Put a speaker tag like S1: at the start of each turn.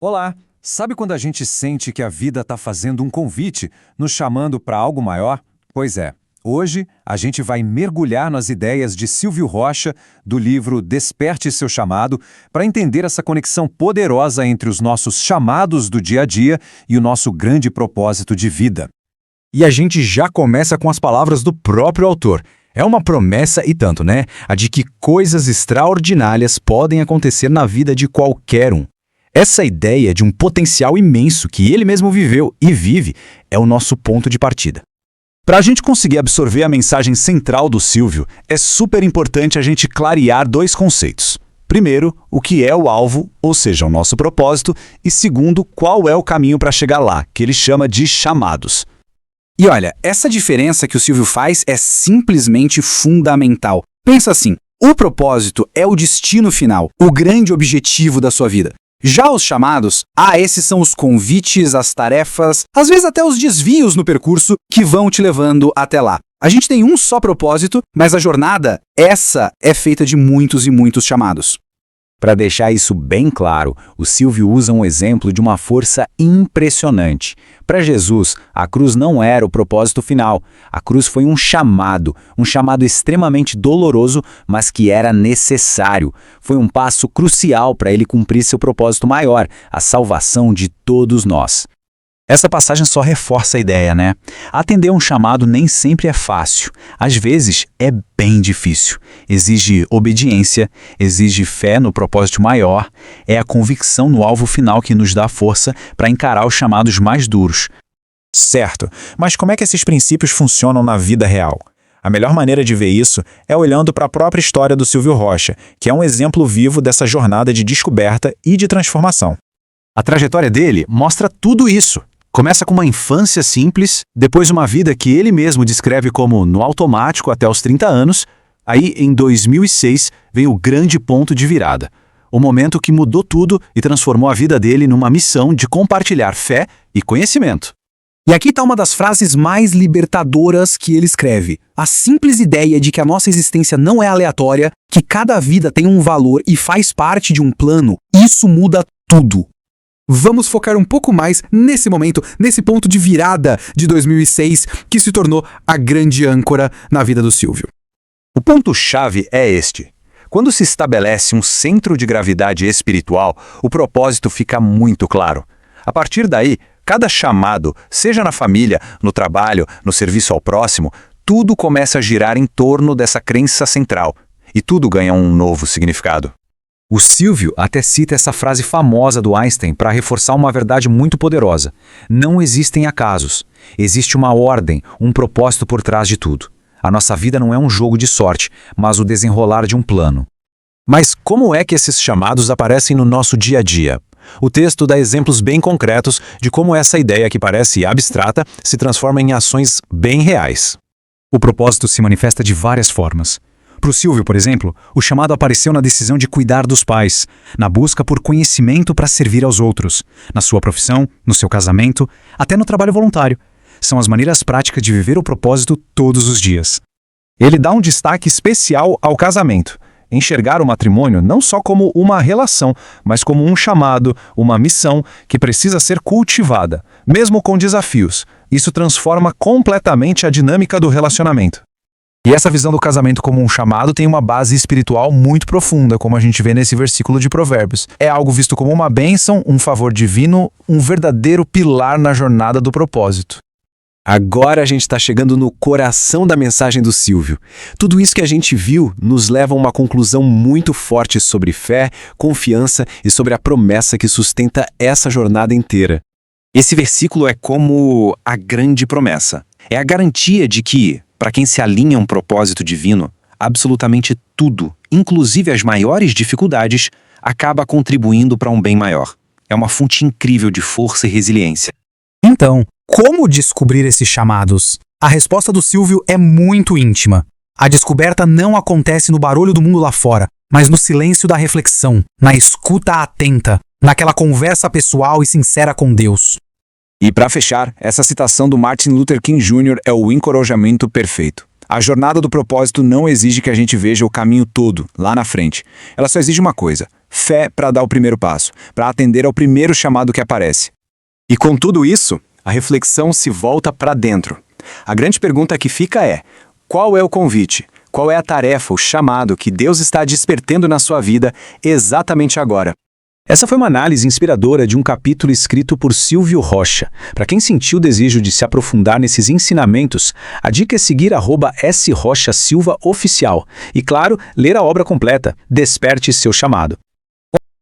S1: Olá! Sabe quando a gente sente que a vida está fazendo um convite, nos chamando para algo maior? Pois é, hoje a gente vai mergulhar nas ideias de Silvio Rocha, do livro Desperte Seu Chamado, para entender essa conexão poderosa entre os nossos chamados do dia a dia e o nosso grande propósito de vida.
S2: E a gente já começa com as palavras do próprio autor. É uma promessa e tanto, né? A de que coisas extraordinárias podem acontecer na vida de qualquer um. Essa ideia de um potencial imenso que ele mesmo viveu e vive é o nosso ponto de partida. Para a gente conseguir absorver a mensagem central do Silvio, é super importante a gente clarear dois conceitos. Primeiro, o que é o alvo, ou seja, o nosso propósito, e segundo, qual é o caminho para chegar lá, que ele chama de chamados.
S3: E olha, essa diferença que o Silvio faz é simplesmente fundamental. Pensa assim, o propósito é o destino final, o grande objetivo da sua vida. Já os chamados, esses são os convites, as tarefas, às vezes até os desvios no percurso que vão te levando até lá. A gente tem um só propósito, mas a jornada, essa é feita de muitos e muitos chamados.
S2: Para deixar isso bem claro, o Silvio usa um exemplo de uma força impressionante. Para Jesus, a cruz não era o propósito final. A cruz foi um chamado extremamente doloroso, mas que era necessário. Foi um passo crucial para ele cumprir seu propósito maior, a salvação de todos nós. Essa passagem só reforça a ideia, né? Atender um chamado nem sempre é fácil. Às vezes, é bem difícil. Exige obediência, exige fé no propósito maior. É a convicção no alvo final que nos dá força para encarar os chamados mais duros.
S4: Certo, mas como é que esses princípios funcionam na vida real? A melhor maneira de ver isso é olhando para a própria história do Silvio Rocha, que é um exemplo vivo dessa jornada de descoberta e de transformação.
S2: A trajetória dele mostra tudo isso. Começa com uma infância simples, depois uma vida que ele mesmo descreve como no automático até os 30 anos. Aí, em 2006, vem o grande ponto de virada. O momento que mudou tudo e transformou a vida dele numa missão de compartilhar fé e conhecimento.
S3: E aqui está uma das frases mais libertadoras que ele escreve. A simples ideia de que a nossa existência não é aleatória, que cada vida tem um valor e faz parte de um plano, isso muda tudo. Vamos focar um pouco mais nesse momento, nesse ponto de virada de 2006, que se tornou a grande âncora na vida do Silvio.
S2: O ponto-chave é este. Quando se estabelece um centro de gravidade espiritual, o propósito fica muito claro. A partir daí, cada chamado, seja na família, no trabalho, no serviço ao próximo, tudo começa a girar em torno dessa crença central. E tudo ganha um novo significado. O Silvio até cita essa frase famosa do Einstein para reforçar uma verdade muito poderosa. Não existem acasos. Existe uma ordem, um propósito por trás de tudo. A nossa vida não é um jogo de sorte, mas o desenrolar de um plano.
S4: Mas como é que esses chamados aparecem no nosso dia a dia? O texto dá exemplos bem concretos de como essa ideia que parece abstrata se transforma em ações bem reais.
S2: O propósito se manifesta de várias formas. Para o Silvio, por exemplo, o chamado apareceu na decisão de cuidar dos pais, na busca por conhecimento para servir aos outros, na sua profissão, no seu casamento, até no trabalho voluntário. São as maneiras práticas de viver o propósito todos os dias.
S4: Ele dá um destaque especial ao casamento. Enxergar o matrimônio não só como uma relação, mas como um chamado, uma missão que precisa ser cultivada, mesmo com desafios. Isso transforma completamente a dinâmica do relacionamento. E essa visão do casamento como um chamado tem uma base espiritual muito profunda, como a gente vê nesse versículo de Provérbios. É algo visto como uma bênção, um favor divino, um verdadeiro pilar na jornada do propósito.
S1: Agora a gente está chegando no coração da mensagem do Silvio. Tudo isso que a gente viu nos leva a uma conclusão muito forte sobre fé, confiança e sobre a promessa que sustenta essa jornada inteira. Esse versículo é como a grande promessa. É a garantia de que, para quem se alinha a um propósito divino, absolutamente tudo, inclusive as maiores dificuldades, acaba contribuindo para um bem maior. É uma fonte incrível de força e resiliência.
S3: Então, como descobrir esses chamados? A resposta do Silvio é muito íntima. A descoberta não acontece no barulho do mundo lá fora, mas no silêncio da reflexão, na escuta atenta, naquela conversa pessoal e sincera com Deus.
S4: E para fechar, essa citação do Martin Luther King Jr. é o encorajamento perfeito. A jornada do propósito não exige que a gente veja o caminho todo, lá na frente. Ela só exige uma coisa:
S3: fé para dar o primeiro passo, para atender ao primeiro chamado que aparece. E com tudo isso, a reflexão se volta para dentro. A grande pergunta que fica é: qual é o convite? Qual é a tarefa, o chamado que Deus está despertando na sua vida exatamente agora?
S2: Essa foi uma análise inspiradora de um capítulo escrito por Silvio Rocha. Para quem sentiu o desejo de se aprofundar nesses ensinamentos, a dica é seguir @srochasilvaoficial e, claro, ler a obra completa, Desperte Seu Chamado.